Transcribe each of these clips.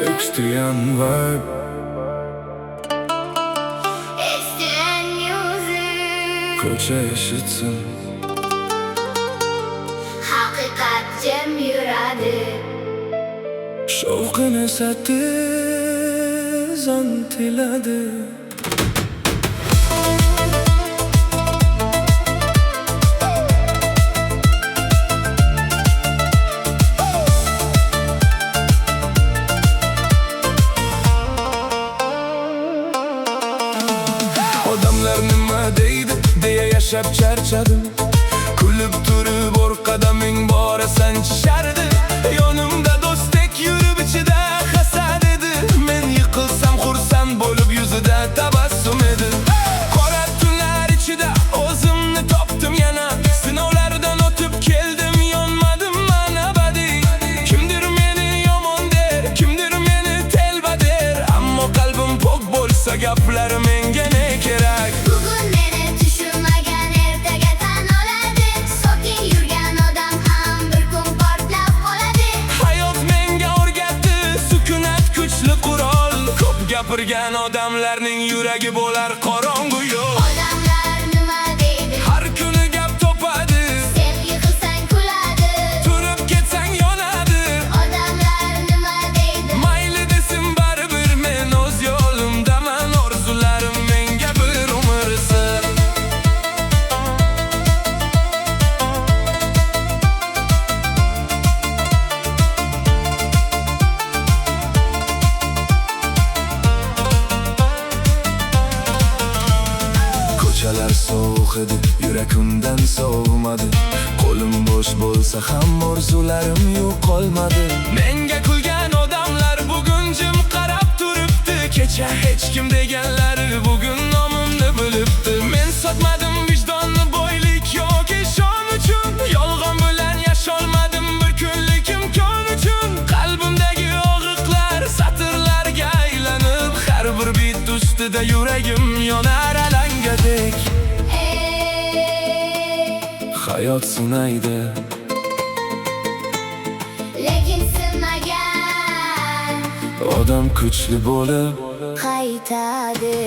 Extreme vibe. Extreme music. Koça yaşıtsın. Hakikat cem yuradi. Shovqini satiz antiladi. Odamlar nima deydi deya yashab charchadim. Kulib turib orqada ming bora sanchishardi. Yonimda do'stdek yurib ichida hasad edi. Men yiqilsam xursand bo'lib yuzida tabassum edi. Qora tunlar ichida o'zimni topdim yana. Sinovlardan o'tib keldim, yonmadim man abadiy. Kimdir meni yomon der, kimdir meni telba der. Ammo qalbim pok bo'lsa gaplari menga ne kerak? Bugun meni tushunmagan ertaga tan oladi. Sokin yurgan odam ham bir kun portlab qoladi. Hayot menga o'rgatdi, sukunat kuchli qurol. Ko'p gapirgan odamlarning yuragi bo'lar qorong'u yo'l. Odamlar nima deydi? Har kuni gap topadi. Sen yiqilsang kuladi. Turib ketsang yonadi. Odamlar nima deydi? Mayli desin baribir, men o'z yo'limdaman. Orzularim menga bir umr sir. Ko'chalar sovuq edi, yuragimdan sovmadi. Qo'lim bo'sh bo'lsa ham orzularim yo'qolmadi. Menga kulgan odamlar bugun jim qarab turibdi. Kecha hech kim deganlari bugun nomimni bilibdi. Men sotmadim vijdonni boylik yoki shon uchun. Yolg'on bilan yasholmadim bir kunlik imkon uchun. Qalbimdagi og'iqlar satrlarga aylanib, har bir bit ustida yuragim yonar alangadek. Hayot sinaydi, Lekin sinmagan odam kuchli bo'lib qaytadi.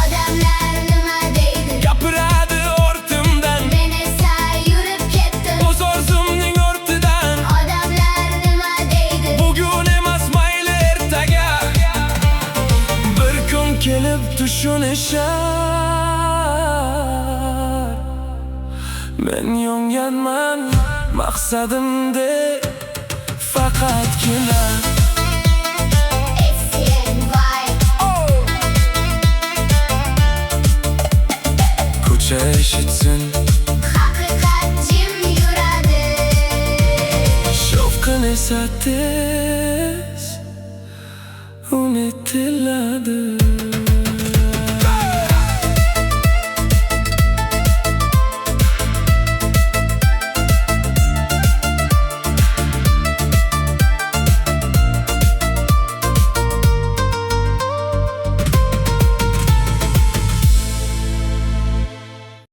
Odamlar nima deydi? gapiradi ortimdan. Men esa yurib ketdim. O'z orzumning ortidan. Odamlar nima deydi? Bugun emas mayli ertaga, bir kun kelib tushunishar. Men yonganman maqsadimda faqatgina. Extreme vibe. Ko'cha eshitsin, Hakikat jim yuradi. shovqin esa tez unutiladi.